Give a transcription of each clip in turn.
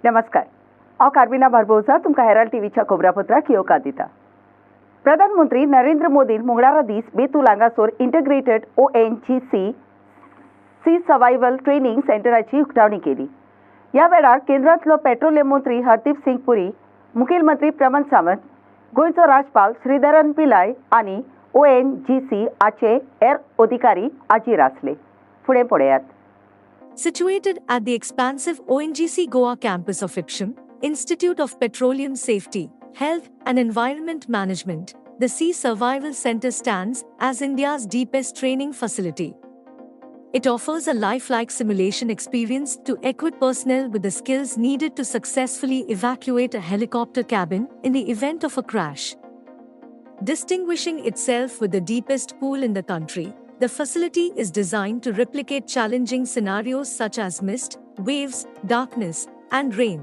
नमस्कार। हांव कार्बिना बारबोजा तुमकां हेराल्ड टीव्हीच्या खबरापत्राक येवकार दिता। प्रधानमंत्री नरेंद्र मोदीन मंगळारा दीस बेतूल हांगासर integrated ONGC sea survival training सेंटराची उक्तावणी केली। ह्या वेळार केंद्रांतलो पेट्रोलियम मंत्री हरदीप सिंग पुरी, मुखेल मंत्री प्रमोद सावंत, गोंयचो राज्यपाल श्रीधरन पिल्लय आनी ONGC आचे हेर अधिकारी हाजीर आसले। फुडें पळयात। Situated at the expansive ONGC Goa campus of IPSHM, Institute of Petroleum Safety, Health and Environment Management, the Sea Survival Center stands as India's deepest training facility. It offers a lifelike simulation experience to equip personnel with the skills needed to successfully evacuate a helicopter cabin in the event of a crash. Distinguishing itself with the deepest pool in the country, the facility is designed to replicate challenging scenarios such as mist, waves, darkness, and rain.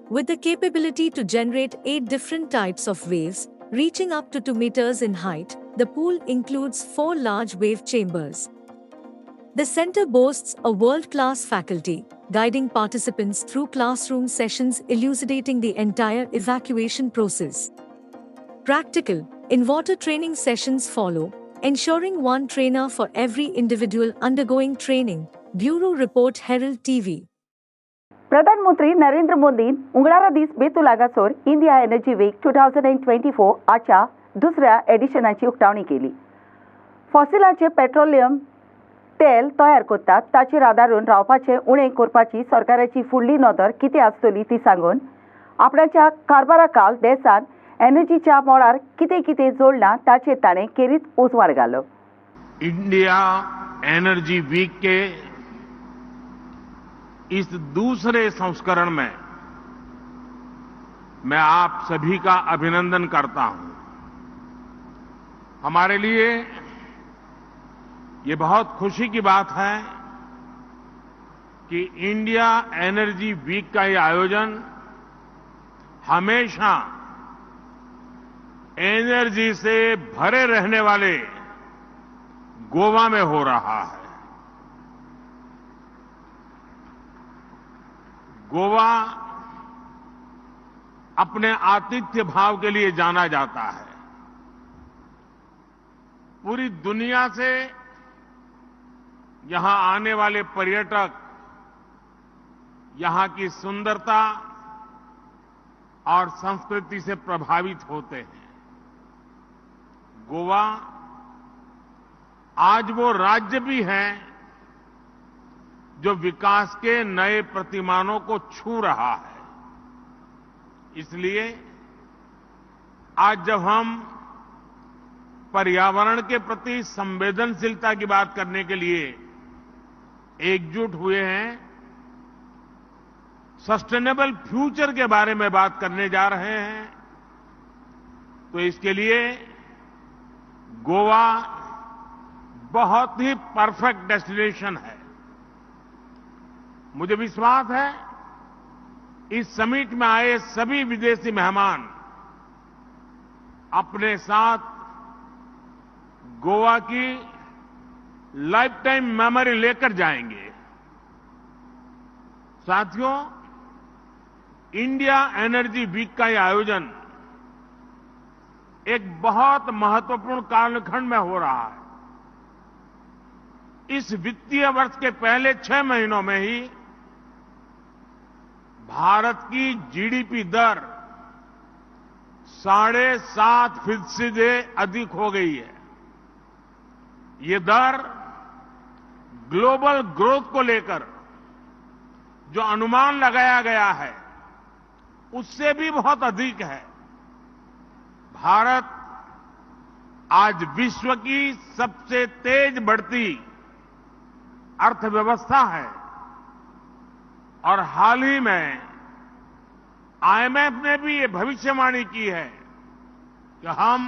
With the capability to generate 8 different types of waves, reaching up to 2 meters in height, the pool includes 4 large wave chambers. The center boasts a world-class faculty, guiding participants through classroom sessions elucidating the entire evacuation process. Practical, in-water training sessions follow, ensuring one trainer for every individual undergoing training. Bureau Report, Herald TV. प्रधानमंत्री नरेंद्र मोदीन मंगळारा दीस बेतूल हांगासर India energy weak 2024 आच्या दुसऱ्या एडिशनाची उक्तावणी केली। फॉसिलाचे petroleum तेल तयार करतात ताचेर आदारून रावपाचें उणें करपाची सरकाराची फुडली नदर कितें आसतली ती सांगून आपणाच्या कारभारा काल देशान एनर्जीच्या मोडार कितें कितें जोडलां ताचेर ताणें खेरीत उजवाड घालो। इंडिया एनर्जी वीक के इस दूसरे संस्करण में मैं आप सभी का अभिनंदन करता हूं। हमारे लिए ये बहुत खुशी की बात है कि इंडिया एनर्जी वीक का ये आयोजन हमेशा एनर्जी से भरे रहने वाले गोवा में हो रहा है। गोवा अपने आतिथ्य भाव के लिए जाना जाता है। पूरी दुनिया से यहां आने वाले पर्यटक यहां की सुंदरता और संस्कृति से प्रभावित होते हैं। गोवा आज वो राज्य भी है जो विकास के नए प्रतिमानों को छू रहा है। इसलिए आज जब हम पर्यावरण के प्रति संवेदनशीलता की बात करने के लिए एकजुट हुए हैं, सस्टेनेबल फ्यूचर के बारे में बात करने जा रहे हैं, तो इसके लिए गोवा बहुत ही परफेक्ट डेस्टिनेशन है। मुझे विश्वास है इस समिट में आए सभी विदेशी मेहमान अपने साथ गोवा की लाइफ टाइम मेमोरी लेकर जाएंगे। साथियों, इंडिया एनर्जी वीक का यह आयोजन एक बहुत महत्वपूर्ण कालखंड में हो रहा है। इस वित्तीय वर्ष के पहले 6 महीनों में ही भारत की जीडीपी दर 7.5% से अधिक हो गई है। ये दर ग्लोबल ग्रोथ को लेकर जो अनुमान लगाया गया है उससे भी बहुत अधिक है। भारत आज विश्व की सबसे तेज बढ़ती अर्थव्यवस्था है और हाल ही में IMF ने भी ये भविष्यवाणी की है कि हम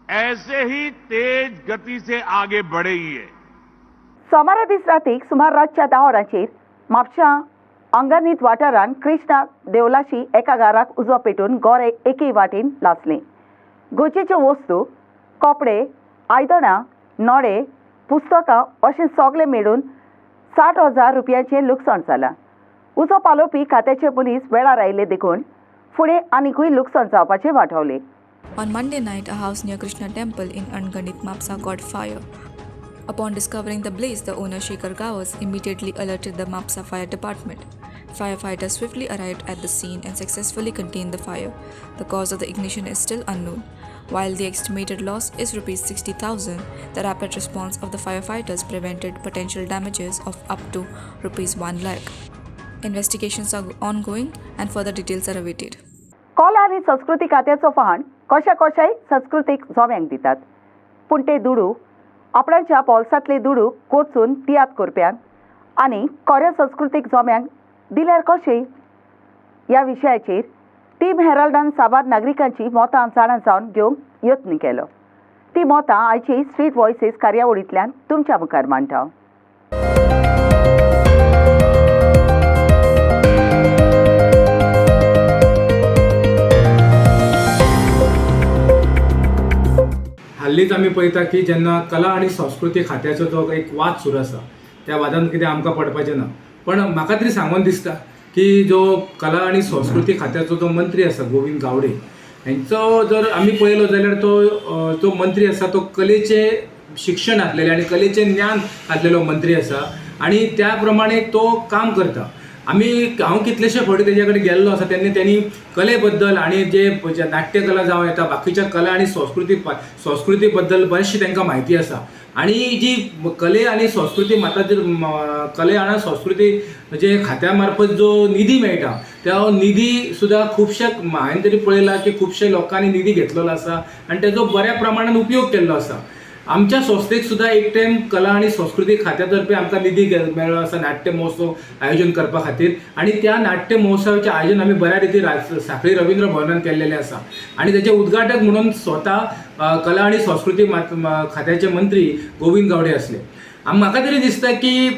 ऐसे ही तेज गति से आगे बढ़ेंगे। सोमारा दीस रातीक सुमार रातच्या 10 वरांचेर म्हापशां अंगनीत वाठारांत कृष्णा देवलाशी एका घराक उजो पेटून गोर एके वाटेन लासलें। गोंयच्यो वस्तू, कपडे, आयदनां, नोडे, पुस्तकां अशें सगळें मेळून 60,000 रुपयांचें लुकसाण जालां। उजो पालोवपी खात्याचे पुलीस वेळार आयिल्ले देखून फुडें आनीकूय लुकसाण जावपाचे वाठावले. On Monday night, a house near Krishna Temple in Angandit, Mapsa caught fire. Upon discovering the blaze, the owner Shekhar Gawas immediately alerted the Mapsa Fire Department. Firefighters swiftly arrived at the scene and successfully contained the fire. The cause of the ignition is still unknown. While the estimated loss is Rs 60,000, the rapid response of the firefighters prevented potential damages of up to Rs 1 lakh. Investigations are ongoing and further details are awaited. कला आनी संस्कृती खात्याचो fund कशाय संस्कृतीक जोम्यांक दितात, पूण ते दुडू आपणाच्या पॉल्सांतले दुडू कोचून तियात्र करप्यांक आनी कोऱ्या संस्कृतीक जोम्यांक दिल्यार कशें ह्या विशयाचेर टीम हेराल्डान साबार नागरिकांची मतां जाणा जावन घेवंक यत्न केलो. ती मतां आयची स्ट्रीट व्हॉयसीस कार्यावळींतल्यान तुमच्या मुखार मांडटा. हल्लीच आमी पळयता की जेन्ना कला आनी संस्कृती खात्याचो जो एक वाद सुरू आसा त्या वादांत कितें आमकां पडपाचें ना, पण म्हाका तरी सांगून दिसता की जो कला आनी संस्कृती खात्याचो जो मंत्री आसा गोविंद गावडे हांचो जर आमी पळयलो जाल्यार तो मंत्री आसा तो कलेचे शिक्षण घातलेले आनी कलेचें ज्ञान घातलेलो मंत्री आसा आनी त्या प्रमाणे तो काम करता. हांव कितलेशे फावटी तेजे कडेन गेल्लो आसा तेन्ना त्यांनी कले बद्दल आनी जे नाट्यकला जावं येता बाकीच्या कला आनी संस्कृती बद्दल बरेचशी तांकां म्हायती आसा आनी जी कले आनी संस्कृती कले आनी संस्कृती जे खात्या मार्फत जो निधी मेळटा तो निधी सुद्दां खुबशे हांवें तरी पळयला की खुबशे लोकांनी निधी घेतलेलो आसा आनी तेजो बऱ्या प्रमाणान उपयोग केल्लो आसा. आमच्या संस्थेक सुद्दां एक टायम कला आनी संस्कृती खात्या तर्फे आमकां निधी मेळ्ळो आसा नाट्य महोत्सव आयोजन करपा खातीर आनी त्या नाट्य महोत्सवाचें आयोजन आमी बऱ्या रितीन सांखळी रवींद्र भवनान केल्लेलें आसा आनी तेचे उद्घाटक म्हणून स्वता कला आनी संस्कृती खात्याचे मंत्री गोविंद गावडे आसले. म्हाका तरी दिसता की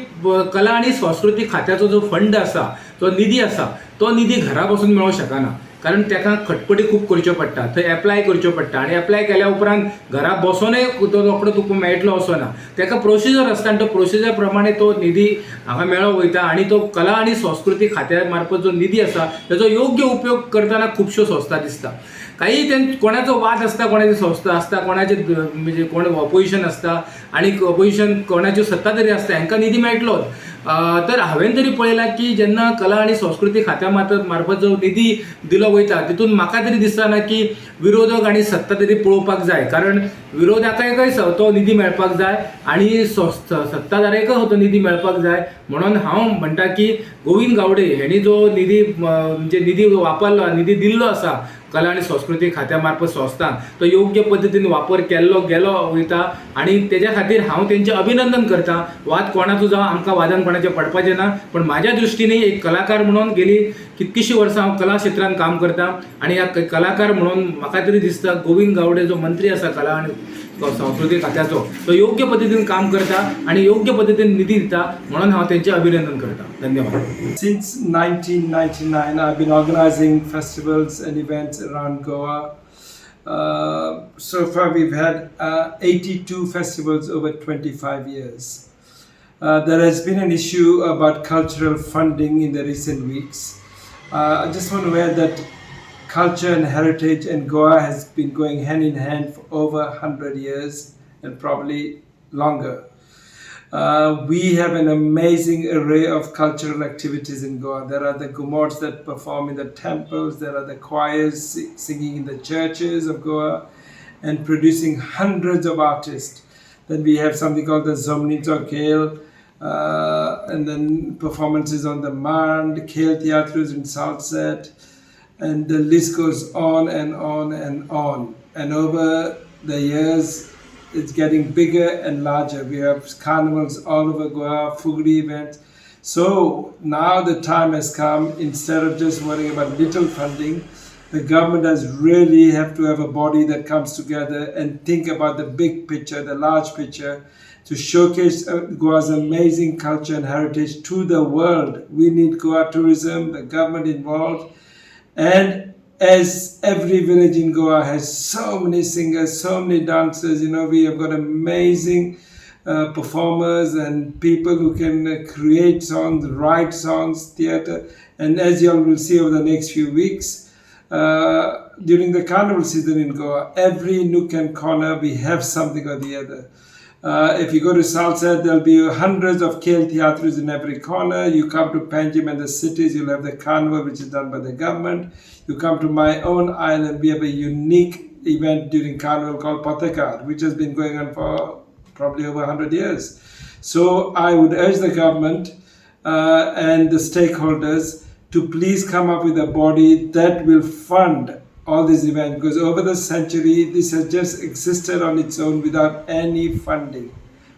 कला आनी संस्कृती खात्याचो जो फंड आसा तो निधी आसा तो निधी घरा बसून मेळोंक शकना, कारण ताका खटपटी खूब करच्यो पडटा, थंय एप्लाय करच्यो पडटा आनी एप्लाय केल्या उपरांत घरा बसूनय तो रोखडो तुका मेळटलो असो ना. ताका प्रोसिजर आसता आनी तो प्रोसिजर प्रमाणे तो निधी हांगा मेळो वयता आनी तो कला आनी संस्कृती खात्या मार्फत जो निधी आसा ताचो योग्य उपयोग करतना खुबश्यो संस्था दिसता. काही कोणाचो वाद आसता, कोणाची संस्था आसता, कोणाचे म्हणजे कोण ऑपोजिशन आसता आनी ऑपोजिशन कोणाच्यो सत्ताधारी आसता हांकां निधी मेळटलोच. तर हांवें तरी पळयलां की जेन्ना कला आनी संस्कृती खात्या मार्फत जो निधी दिलो वयता तितून म्हाका तरी दिसना की विरोधक आनी सत्ताधारी पळोवपाक जाय, कारण विरोधकांकय तो निधी मेळपाक जाय आनी सत्ताधाऱ्यांकय तो निधी मेळपाक जाय. म्हणून हांव म्हणटा की गोविंद गावडे हांणी जो निधी म्हणजे निधी वापरलो निधी दिल्लो आसा कला आनी संस्कृती खात्या मार्फत संस्थान तो योग्य पद्दतीन वापर केल्लो गेलो वयता आनी तेज्या खातीर हांव तेंचें अभिनंदन करता. वाद कोणाचो जावं आमकां वादान कोणाचें पडपाचें ना, पण म्हाज्या दृश्टीन एक कलाकार म्हणून गेली कितकीशीं वर्सां हांव कला क्षेत्रांत काम करता आनी ह्या कलाकार म्हणून म्हाका तरी दिसता गोविंद गावडे जो मंत्री आसा कला आनी संस्कृती खात्याचो तो योग्य पद्दतीन काम करता आणि योग्य पद्धतीने निधी दिता, म्हणून हांव तेंचें अभिनंदन करता. धन्यवाद. Since 1999 I've been organizing festivals and events around Goa. So far we've had 82 festivals over 25 years. There has been an issue about cultural funding in the recent weeks. I just want to add that culture and heritage in Goa has been going hand in hand for over 100 years and probably longer. We have an amazing array of cultural activities in Goa. There are the Gumots that perform in the temples, there are the choirs singing in the churches of Goa and producing hundreds of artists. Then we have something called the Zomnitsa Khel, and then performances on the Mand, Khel Theatros in Salset, and the list goes on and on and on. And over the years, it's getting bigger and larger. We have carnivals all over Goa, Fugri events. So now the time has come, instead of just worrying about little funding, the government does really have to have a body that comes together and think about the big picture, the large picture, to showcase Goa's amazing culture and heritage to the world. We need Goa tourism, the government involved. And as every village in Goa has so many singers, so many dancers, we have got amazing performers and people who can create songs, write songs, theatre. And as you all will see over the next few weeks, during the carnival season in Goa, every nook and corner we have something or the other. If you go to Salsa, there'll be hundreds of Khel Theatros in every corner. You come to Panjim and the cities, you'll have the carnival, which is done by the government. You come to my own island, we have a unique event during carnival called Patakar, which has been going on for probably over 100 years. So I would urge the government and the stakeholders to please come up with a body that will fund all these events, because over the century this has just existed on its own without any funding,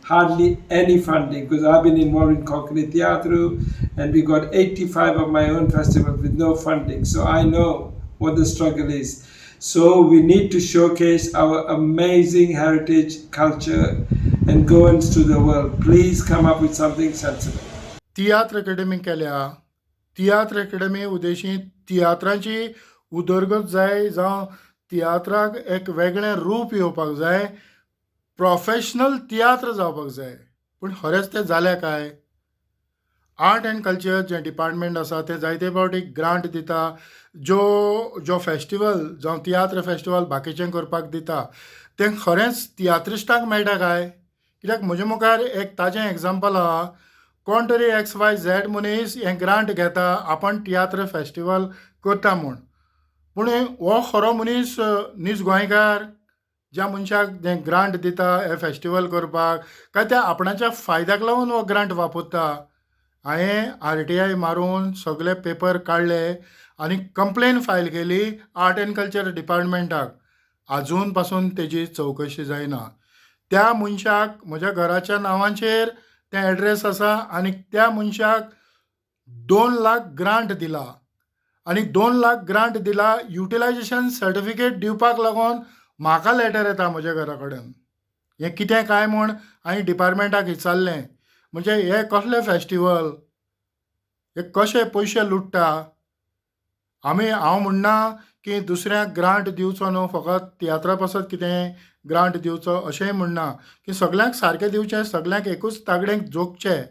hardly any funding, because I've been involved in Konkani Teatro and we got 85 of my own festivals with no funding, so I know what the struggle is. So we need to showcase our amazing heritage, culture and Goans to the world. Please come up with something sensible. Tiatr academy केल्या. Tiatr academy उद्देशीत तियात्राची उदरगत जाय, जावं तियात्राक एक वेगळें रूप येवपाक जाय, professional tiatr जावपाक जाय. पूण खरेंच तें जालें काय? आर्ट एंड कल्चर जें डिपार्टमेंट आसा तें जायते फावटी ग्रांट दिता, जो फेस्टिवल जावं तियात्र फेस्टिवल बाकीचें करपाक दिता तें खरेंच तियात्रिस्टांक मेळटा काय? कित्याक म्हजे मुखार एक ताजें एग्जाम्पल आहा. कोण तरी XYZ मनीस हें ग्रांट घेता, आपण तियात्र फेस्टिवल करता म्हूण, पूण हो खरो मनीस नीज गोंयकार ज्या मनशाक हें ग्रांट दिता हें फेस्टिवल करपाक, काय त्या आपणाच्या फायद्याक लागून हो ग्रांट वापरता? हांवें RTI मारून सगळे पेपर काडले आनी कंप्लेन फायल केली आर्ट एंड कल्चर डिपार्टमेंटाक. आजून पासून तेजी चवकशी जायना. त्या मनशाक म्हज्या घराच्या नांवाचेर तें एड्रेस आसा आनी त्या मनशाक 2 लाख ग्रांट दिला आनी 2 लाख ग्रांट दिला. युटिलायजेशन सर्टिफिकेट दिवपाक लागून म्हाका लेटर येता म्हज्या घरा कडेन. हें कितें काय म्हूण हांवें डिपार्टमेंटाक विचारलें. म्हणजे हे कसलें फेस्टिवल, हे कशे पयशे लुट्टा. हांव म्हणना की दुसऱ्याक ग्रांट दिवचो न्हू, फकत तियात्रा पासत कितें ग्रांट दिवचो अशेंय म्हणना, की सगळ्यांक सारकें दिवचें, सगळ्यांक एकूच तागडेंक जोगचें.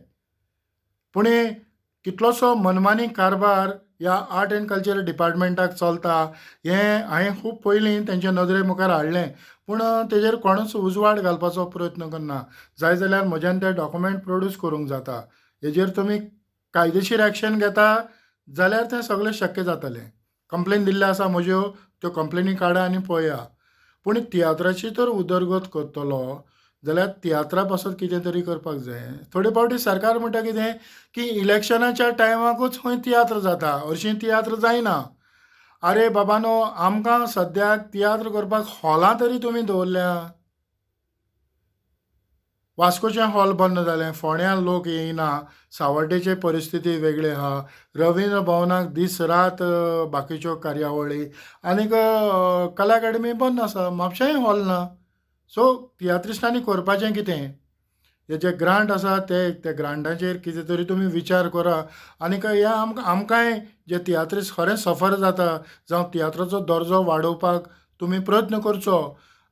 पूण कितलोसो मनमानी कारबार ह्या आर्ट एंड कल्चर डिपार्टमेंटाक चलता हें हांवें खूब पयलीं तेंच्या नदरे मुखार हाडलें, पूण तेजेर कोणूच उजवाड घालपाचो प्रयत्न करना. जाय जाल्यार म्हज्यान तें डॉक्युमेंट प्रोड्यूस करूंक जाता. हेजेर तुमी कायदेशीर एक्शन घेता जाल्यार तें सगळें शक्य जातलें. कंप्लेन दिल्ले आसा म्हज्यो, त्यो कंप्लेनी काडा आनी पळया. पूण तियात्राची तर उदरगत करतलो जाल्यार तियात्रा पासत कितें तरी करपाक जाय. थोडे फावटी सरकार म्हणटा कितें की इलेक्शनाच्या टायमाकूच खंय तियात्र जाता, हरशीं तियात्र जायना. अरे बाबानो, आमकां सद्याक तियात्र करपाक हॉलां तरी तुमी दवरल्या. वास्कोचें हॉल बंद जालें, फोंड्यां लोक येयना, सावड्डेचे परिस्थिती वेगळी आहा, रवींद्र भवनाक दीस रात बाकीच्यो कार्यावळी, आनीक कला अकॅडमी बंद आसा, म्हापशांय हॉल ना. सो तियात्रिस्टांनी करपाचें कितें? हे जे ग्रांट आसा ते ग्रांटाचेर कितें तरी तुमी विचार करा. आनीक हे आमकांय जे तियात्रिस्ट खरें सफर जाता, जावं तियात्राचो दर्जो वाडोवपाक तुमी प्रयत्न करचो.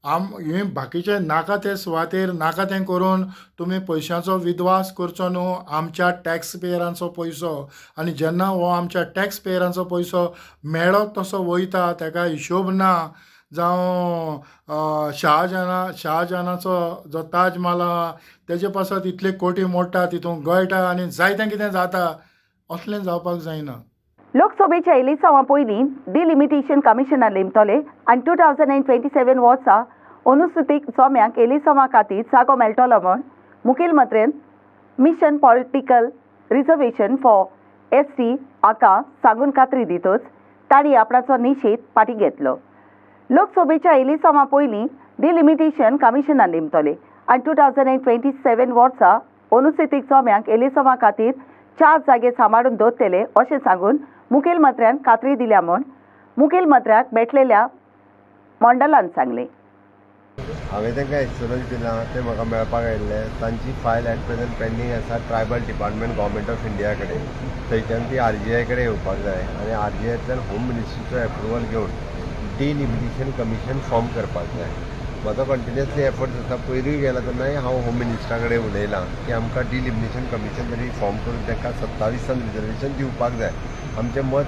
हें बाकीचे नाका ते सुवातेर नाका तें करून तुमी पयशांचो विद्वास करचो न्हू. आमच्या टॅक्स पेयरांचो पयसो, आनी जेन्ना हो आमच्या टॅक्स पेयरांचो पयसो मेळत तसो वयता तेका हिशोब ना. जावं शहाजहानाचो जो ताज महाल आहा तेजे पासत इतले कोटी मोडटा, तितून गळटा आनी जायतें कितें जाता. असलें जावपाक जायना. लोकसभेच्या इलेक्शनां पयलीं डिलिमिटेशन कमिशनान नेमतले आनी 2027 वर्सा अनुसूचित जोम्यांक इलेक्शनां खातीर जागो मेळटलो म्हूण मुखेलमंत्र्यान mission political reservation for ST हाका सांगून खात्री दितच तांणी आपणाचो निशेध फाटीं घेतलो. लोकसभेच्या इलेक्शनां पयलीं डिलिमिटेशन कमिशनान नेमतले आनी 2027 वर्सा अनुसूचित जोम्यांक इलेक्शनां खातीर 4 जागे सांबाळून दवरतले अशें सांगून मुखेलमंत्र्यान खात्री दिल्या म्हूण मुखेलमंत्र्याक भेटलेल्या मंडळान सांगलें. हांवें तांकां एश्युरन्स दिलां ते म्हाका मेळपाक आयिल्ले. तांची फायल एट प्रेझेंट पेंडींग आसा tribal department government of India कडेन. थंयच्यान ती RGI कडेन येवपाक जाय आनी RGIतल्यान होम मिनिस्ट्रीचो एप्रुवल घेवन डिलिमिटेशन कमिशन फॉर्म करपाक जाय. म्हजो कंटिन्युअसली एफर्ट्स आसा. पयरूय गेला तेन्नाय हांव होम मिनिस्टरा कडेन उलयलां की आमकां डिलिमिनेशन कमिशन तरी फॉर्म करून तांकां 27 रिजर्वेशन दिवपाक जाय. आमचें मत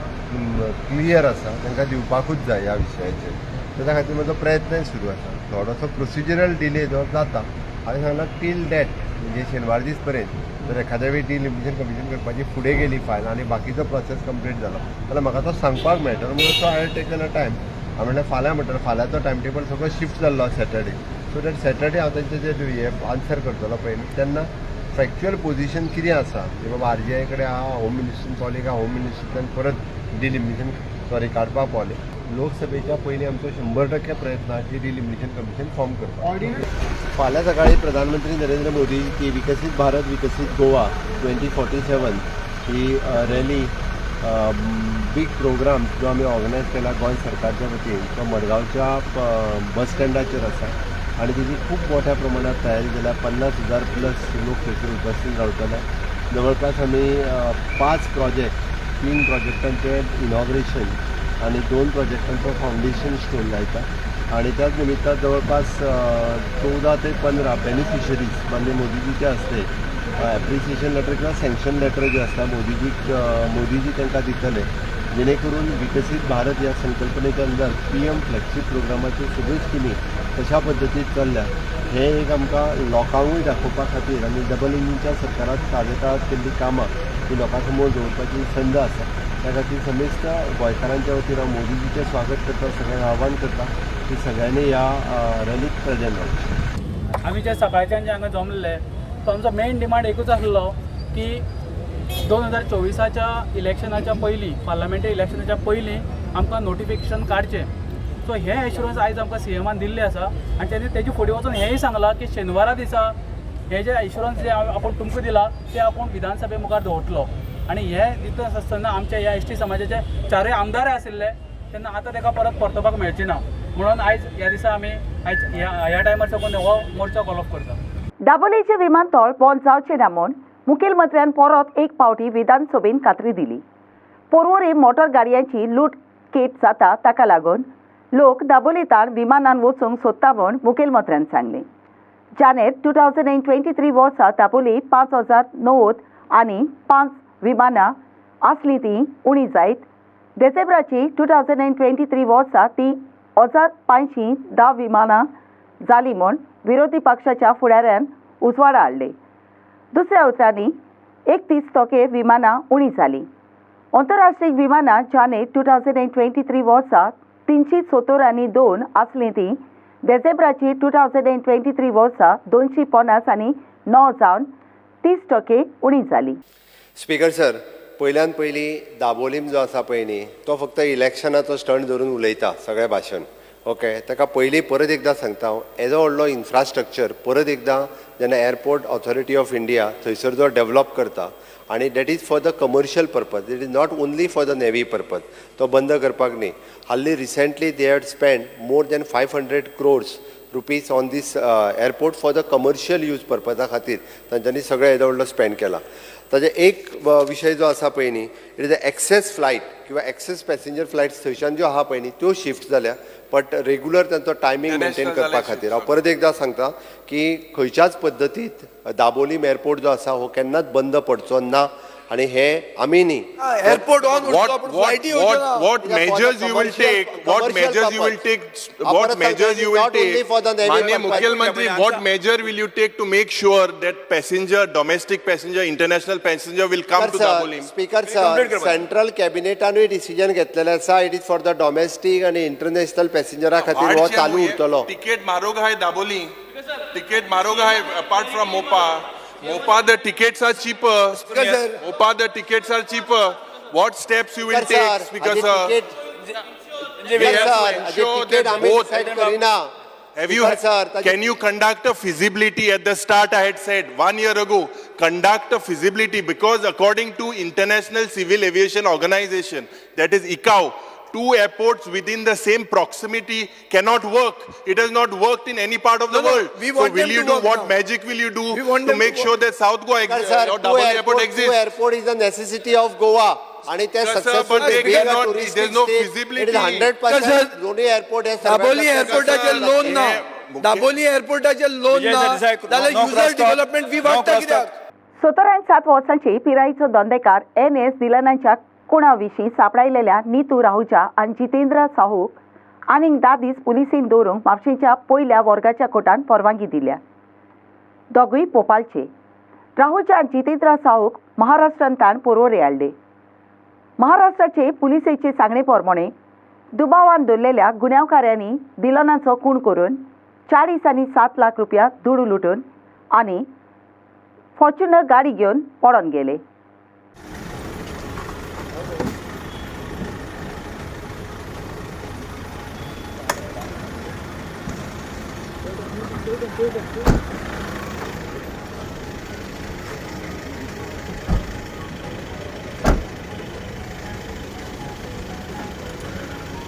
क्लियर आसा, तांकां दिवपाकूच जाय ह्या विशयाचेर. त्या खातीर म्हजो प्रयत्नय सुरू आसा. थोडोसो प्रोसिजरल डिले जो जाता, हांवें सांगलां टील डॅट म्हणजे शेनवार दीस पर्यंत जर एखाद्या वेळी डिलिमिनेशन कमिशन करपाची फुडें गेली फायल आनी बाकीचो प्रोसेस कंप्लीट जालो जाल्यार म्हाका तो सांगपाक मेळटलो. म्हणून सो हांवें टेकन अ टायम. हांवें म्हणलें फाल्यां म्हणटलो फाल्यांचो टायम टेबल सगळो शिफ्ट जाल्लो सॅटर्डे, सो दॅट सॅटर्डे हांव तेंचें जें हे आन्सर करतलो पळय तेन्ना फॅक्च्युअल पोजिशन कितें आसा की बाबा RGI कडेन हांव होम मिनिस्ट्रीन पावलें काय होम मिनिस्ट्रींतल्यान परत डिलिमिनेशन काडपाक पावलें. लोकसभेच्या पयलीं आमचो 100% प्रयत्न आसा की डिलिमिनेशन कमिशन फॉर्म करपाक. फाल्यां सकाळी प्रधानमंत्री नरेंद्र मोदी की विकसीत भारत विकसीत गोवा 2047 ही रॅली बीग प्रोग्राम जो आमी ऑर्गनायज केला गोंय सरकारच्या वतीन तो मडगांवच्या बस स्टँडाचेर आसा आनी तेजी खूब मोठ्या प्रमाणात तयारी जाल्या. 50,000 प्लस लोक थंयसर उपस्थित रावतले. जवळपास आमी 5 प्रोजेक्ट 3 प्रोजेक्टांचें इनॉग्रेशन आणि 2 प्रोजेक्टांचो फावंडेशन स्टोन लायता. आणि त्याच निमित्तान जवळपास 14 ते 15 बेनिफिशरीज माननीय मोदीजीचे हस्ते एप्रिसिएशन लेटर किंवा सँक्शन लेटर जे आसता मोदीजी तांकां दितले, जेणे करून विकसीत भारत ह्या संकल्पनेच्या अंदर PM फ्लॅगशीप प्रोग्रामाच्यो सगळ्यो स्किमी कशा पद्दतीन चल्ल्या हे एक आमकां लोकांकूय दाखोवपा खातीर आनी डबल इंजिनच्या सरकारात कार्यकाळात केल्लीं कामां ही लोकां समोर दवरपाची संद आसा. त्या खातीर समेस्त गोंयकारांच्या वतीन हांव मोदीजीचें स्वागत करता, सगळ्यांक आव्हान करता की सगळ्यांनी ह्या रॅलीक प्रेजेंट जावचें. आमी जे सकाळच्यान जे हांगा जमले तो आमचो मेन डिमांड एकूच आसलो की 2024च्या इलेक्शनाच्या पयलीं पार्लमेंटरी इलेक्शनाच्या पयलीं आमकां नोटिफिकेशन काडचें. सो हे एश्युरन्स आयज आमकां CMान दिल्लें आसा आनी तेणी तेजे फुडें वचून हेंय सांगलां की शेनवारा दिसा हे जे एश्युरन्स जे आपूण तुमकां दिला ते आपूण विधानसभे मुखार दवरतलो. आणि हे दिता आसतना आमच्या ह्या ST समाजाचे 4 आमदार आशिल्ले तेन्ना आतां ताका परत परतोवपाक मेळचें ना. म्हणून आयज ह्या दिसा आमी आयज ह्या टायमार साकून हो मोर्चो कॉलअप करता. दाबोलीचें विमानतळ बंद जावचें ना म्हूण मुखेलमंत्र्यान परत एक फावटी विधानसभेन खात्री दिली. पर्वरी मोटर गाडयांची लूट केट जाता ताका लागून लोक दाबोलींतल्यान विमानान वचूंक सोदता म्हूण मुखेलमंत्र्यान सांगलें. जानेर 2023 वर्सा दाबोली 5,090 आनी 5 विमानां आसलीं तीं उणी जायत. डिसेंबराची 2023 वर्सा ती 1,510 विमानां जाली म्हूण विरोधी पक्षाच्या फुडाऱ्यान उजवाड हाडले. दुसऱ्या उतरांनी 31% विमानां उणी जालीं. आंतरराष्ट्रीय विमानां जानेर 2023 वर्सा 370 आनी 2 आसलीं तीं डिसेंबराची 2023 वर्सा 250 आनी 9 जावन 30% उणी जालीं. स्पीकर सर, पयल्यान पयलीं दाबोलीम जो आसा पळय न्ही तो फक्त इलेक्शनाचो स्टंट धरून उलयता सगळें भाशण. ओके, ताका पयलीं परत एकदां सांगता हांव, येदो व्हडलो इन्फ्रास्ट्रक्चर परत एकदां जेन्ना एअरपोर्ट ऑथॉरिटी ऑफ इंडिया थंयसर जो डेव्हलप करता आनी that is for the commercial purpose, it is not only for the navy purpose, तो बंद करपाक न्ही. हाल्ली recently they had spend more than 500 crores rupees on this airport for the commercial use पर्पजा खातीर तांच्यांनी सगळें येदो व्हडलो स्पेंड केला. ताजे एक विशय जो आसा पळय न्ही, it is the excess flight किंवा एक्सेस पॅसेंजर फ्लायट्स थंयच्यान ज्यो आहा पळय न्ही त्यो शिफ्ट जाल्या, बट रेग्युलर तांचो टायमींग मेंटेन करपा खातीर हांव परत एकदां सांगता की खंयच्याच पद्दतीत दाबोलीम एअरपोर्ट जो आसा हो केन्नाच बंद पडचो ना. आणि हे आमी न्ही airport on what measures you will take माननीय मुख्यमंत्री what measure will you take to make sure that passenger domestic passenger international passenger will come to Dabolim? Speaker sir, central कॅबिनेटानूय डिसिजन घेतलेलें आसा, it is for the domestic आनी international पॅसेंजरा खातीर हो चालू उरतलो. टिकेट म्हारग आहाय दाबोली, टिकेट म्हारग आहाय apart from Mopa the tickets are cheaper. Mopa the tickets are cheaper. What steps you will take? Because can you conduct a feasibility? At the start I had said 1 year ago, conduct a feasibility, because according to International Civil Aviation Organization, that is ICAO, 2 airports within the same proximity cannot work. It has not worked in any part of the world. So will you do what magic will you do to make sure that South Goa exists or Daboli airport exists? Two airport is a necessity of Goa. And it is successful. There's no feasibility. It is 100%. Loni airport has Daboli airport has a loan now. Dabolim एअरपोर्टाचे loan ना जाल्यार user development fee वाडटा कित्याक? 17 आणि 7 वर्सांची पिरायेचो धंदेकार NS दिलनाच्या कुणाविशीं सापडायलेल्या Neetu राहुजा आनी जितेंद्र साहूक आनीक 10 दीस पुलिसीन दवरूंक म्हापशेंच्या पयल्या वर्गाच्या कोर्टान परवानगी दिल्या. दोगूय भोपाळचे. राहुजा आनी जितेंद्र साहूक महाराष्ट्रांतान पर्वरे हाडले. महाराष्ट्राचे पुलिसेचे सांगणे प्रमाणे दुबावान दवरलेल्या गुन्यांवकारांनी दिलनाचो खून करून 40 आनी 7 लाख रुपया दुडू लुटून आनी फॉर्च्युनर गाडी घेवन पळोवन गेले.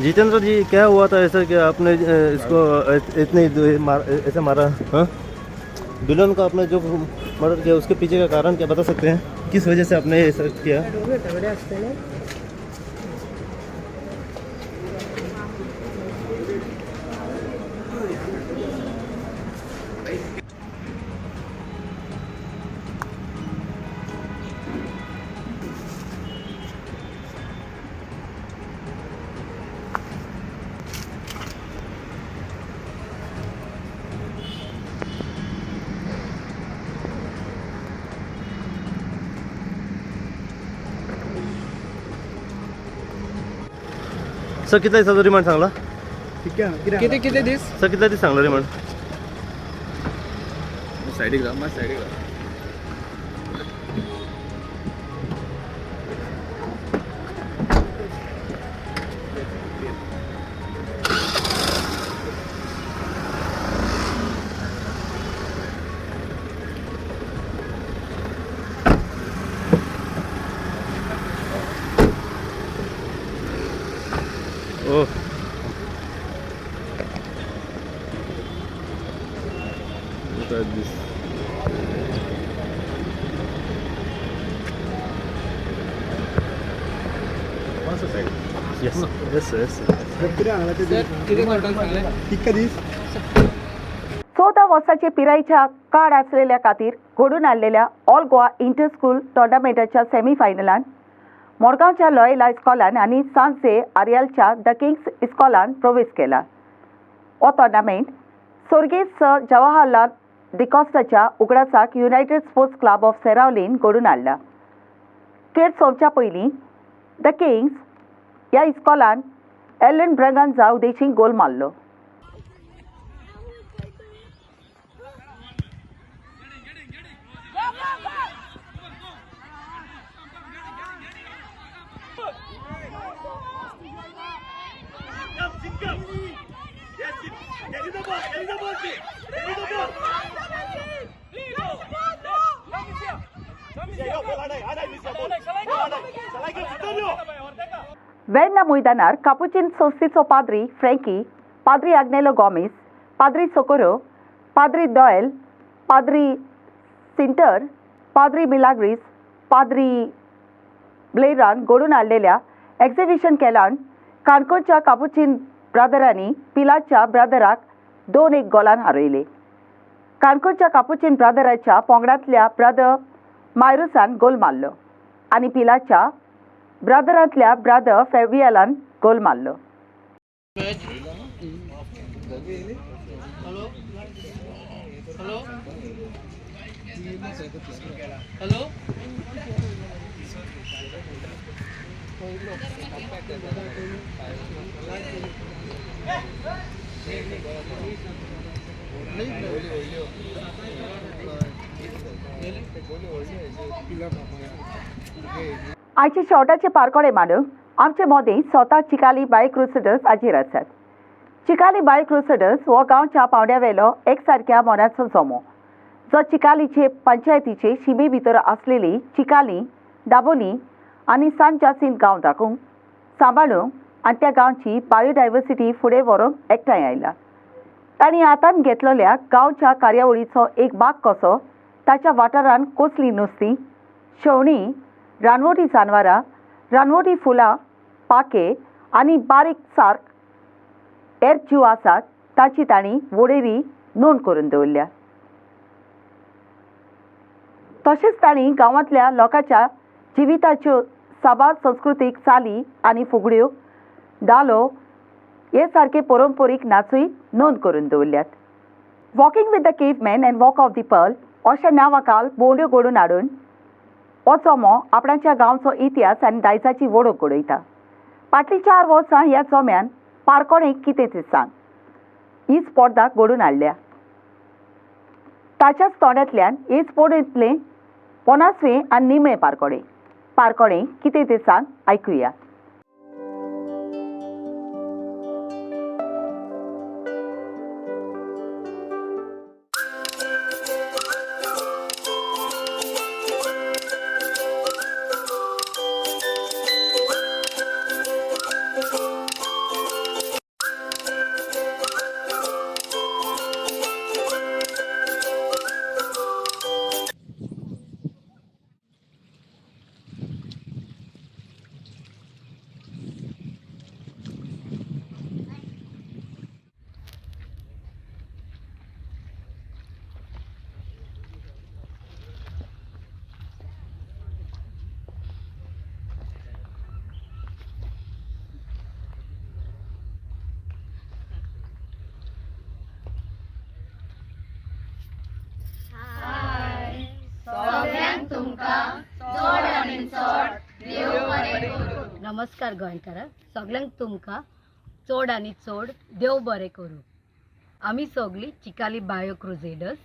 जितेंद्र जी, क्या हुआ था ऐसा कि आपने इसको इतने ऐसे मारा? हाँ, दुल्हन का आपने जो मर्डर किया उसके पीछे का कारण क्या बता सकते हैं? किस वजह से आपने ऐसा किया? सर कितना दिसाचो रिमांड सांगला? किती दीस? सर कितना दीस सांगला रिमांड? सायडीक राव, मातशें सायडीक राव. ओह, look at this. Yes, yes, yes. 14 वर्साचे पिरायेच्या काळ आसलेल्या खातीर घडून हाडलेल्या ऑल गोवा इंटर स्कूल टोर्नामेंटाच्या सेमीफायनलान मोरगांवच्या लॉयला इस्कॉलान आनी सांजे आर्यालच्या द किंग्स इस्कॉलान प्रवेश केला. हो टोर्नामेंट सर्गेस सर जवाहरलाल डिकॉस्टाच्या उगडासाक युनायटेड स्पोर्ट्स क्लब ऑफ सेरावलीन घडून हाडला. खेळ सोंपच्या पयलीं द किंग्स ह्या इस्कॉलान एलन ब्रगांजा उदेशीक गोल मारलो. वेर्ना मैदानार कापुचीन सोस्तीचो पाद्री फ्रँकी, पाद्री आग्नेलो गॉमेस, पाद्री सोकोरो, पाद्री डॉयल, पाद्री सिंटर, पाद्री मिलाग्रीस, पाद्री ब्लेरान घडून हाडलेल्या एक्झिबिशन केलान काणकोणच्या कापुचीन ब्रादरांनी पिलाच्या ब्रादराक 2-1 गोलान हारयले. काणकोणच्या कापुचीन ब्रादराच्या पोंगडांतल्या ब्रादर मायरुसान गोल मारलो आनी पिलाच्या ब्रादरांतल्या ब्रादर फेवियालान गोल मारलो. आयचे शॉर्टाचे पारकोडे मांडूंक आमचे मोदी स्वता चिकाली बायक क्रुसेडर्स हाजीर आसात. चिकाली बायक क्रुसेडर्स हो गांवच्या पावंड्यावेलो एकसारक्या मोनाचो जमो जो चिकालीचे पंचायतीचे शिमे भितर आसलेली चिकाली, दाबोली आनी सान जासिंत गांव दाखोवंक सांबाळूंक आनी त्या गांवची बायोडायवर्सिटी फुडें व्हरूंक एकठांय आयला. तांणी हातांत घेतलेल्या गांवच्या कार्यावळीचो एक भाग कसो ताच्या वाठारांत कसली नुस्तीं, शेवणीं, रानवटी जानवरां, रानवटी फुलां, पाके आनी बारीक सारक हेर जीव आसात ताची तांणी वोडेरी नोंद करून दवरल्या. तशेंच तांणी गांवांतल्या लोकांच्या जिविताच्यो साबार संस्कृतीक चाली आनी फुगड्यो धालो हे सारके परंपरीक नाचूय नोंद करून दवरल्यात. Walking with the caveman and walk of the pearl अशा नांवाखाल भोंवड्यो घडोवन हाडून हो चोमो आपणाच्या गांवचो इतिहास आनी दायजाची वळख घडयता. फाटलीं 4 वर्सां ह्या चोम्यान पारकोणेक कितें तें सांग ही स्पर्धा घडोवन हाडल्या. ताच्याच तोंडांतल्यान हे स्पर्धेंतलें 50वें आनी निमणें पारकोणें कितें तें सांग आयकुया. नमस्कार गोंयकारां, सगळ्यांक तुमकां चड आनी चड देव बरें करूं. आमी सगळीं चिकाली बायो क्रुसेडर्स.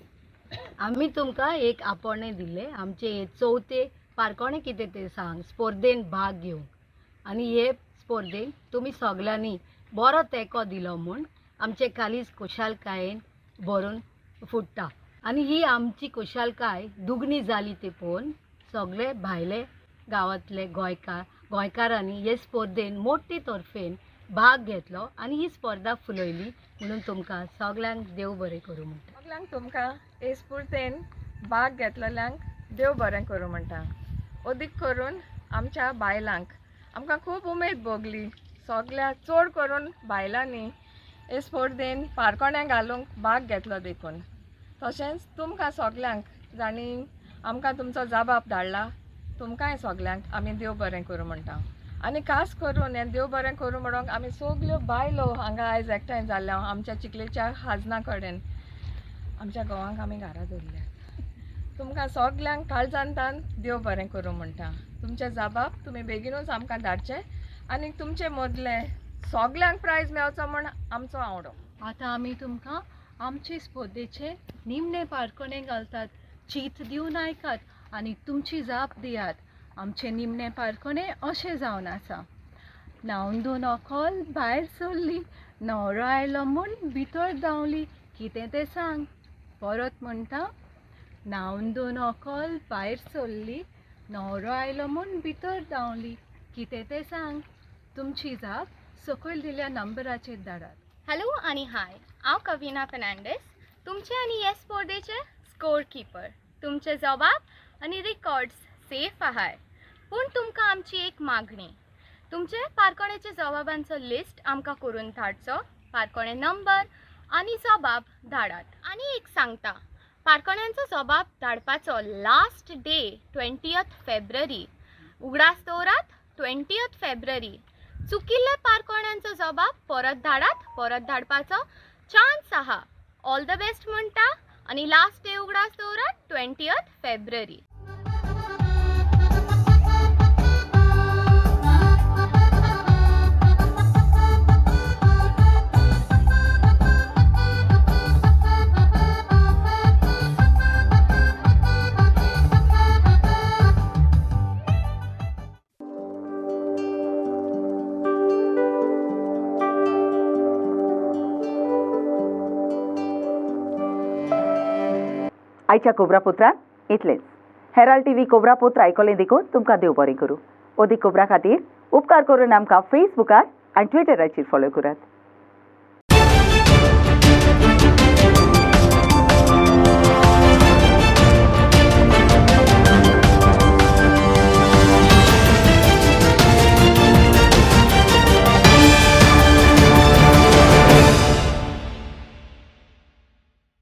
आमी तुमकां एक आपोवणें दिलें आमचे हे 4थे पारकोणें कितें तें सांग स्पर्धेंत भाग घेवंक आनी हे स्पर्धेंत तुमी सगळ्यांनी बरो तेंको दिलो म्हूण आमचे कालीज खुशालकायेन भरून फुट्टा. आनी ही आमची खुशालकाय दुगणी जाली ते पळोवन सगळे भायले गांवांतले गोंयकारांनी हे स्पर्धेन मोठे तर्फेन भाग घेतलो आनी ही स्पर्धा फुलयली म्हणून तुमकां सगळ्यांक देव बरें करूं म्हणटा. सगळ्यांक तुमकां हे स्पर्धेन भाग घेतलेल्यांक देव बरें करूं म्हणटा. अदीक करून आमच्या बायलांक आमकां खूब उमेद भोगली. सगळ्या चड करून बायलांनी हे स्पर्धेन पारकोणें घालूंक भाग घेतलो देखून. तशेंच तुमकां सगळ्यांक जाणी आमकां तुमचो जबाब धाडला तुमकांय सगळ्यांक आमी देव बरें करूं म्हणटा. आनी खास करून हें देव बरें करूं म्हणून आमी सगल्यो बायलो हांगा आयज एकठांय जाल्ल्या आमच्या चिखलेच्या हाजना कडेन आमच्या गांवांक आमी घरा धरल्यात. तुमकां सगळ्यांक काळजांतान देव बरें करूं म्हणटा. तुमचे जबाब तुमी बेगीनूच आमकां धाडचे आनी तुमचे मदले सगळ्यांक प्रायज मेळचो म्हण आमचो आवडो. आतां आमी तुमकां आमचे स्पर्धेचे निमणे पारकोणें घालतात. चीत दिवन आयकात आनी तुमची जाप दियात. आमचे निमणे पारकोणें अशें जावन आसा. न्हांवन नकल भायर सरली, न्हवरो आयलो म्हूण भितर धांवली, कितें तें सांग. परत म्हणटा, न्हांवन नकल भायर सरली, न्हवरो आयलो म्हूण भितर धांवली, कितें तें सांग. तुमची जाप सकयल दिल्या नंबराचेर धाडात. हॅलो आनी हाय, हांव कविना फेर्नांडीस, तुमचे आनी हे स्पर्धेचे स्कोर कीपर. तुमचे जबाब आनी रिकॉर्ड्स सेफ आहाय, पूण तुमकां आमची एक मागणी. तुमचे पारकोणेच्या जबाबांचो लिस्ट आमकां करून धाडचो. पारकोणे नंबर आनी जबाब धाडात. आनी एक सांगता, पारकोण्यांचो जबाब धाडपाचो लास्ट डे 20th फेब्रुवारी. उगडास दवरात 20th फेब्रुवारी. चुकिल्ले पारकोण्यांचो जबाब परत धाडात. परत धाडपाचो चान्स आहा. ऑल द बेस्ट म्हणटा आनी लास्ट डे उगडास दवरात 20th फेब्रुवारी. आयच्या कोबरापुत्रांत इतलेंच. हेराल्ड टीव्ही कोबरापुत्र आयकलें देखून तुमकां देव बरें करूं. अदीक खबरां खातीर उपकार करून आमकां फेसबुकार आनी ट्विटराचेर फॉलो करात.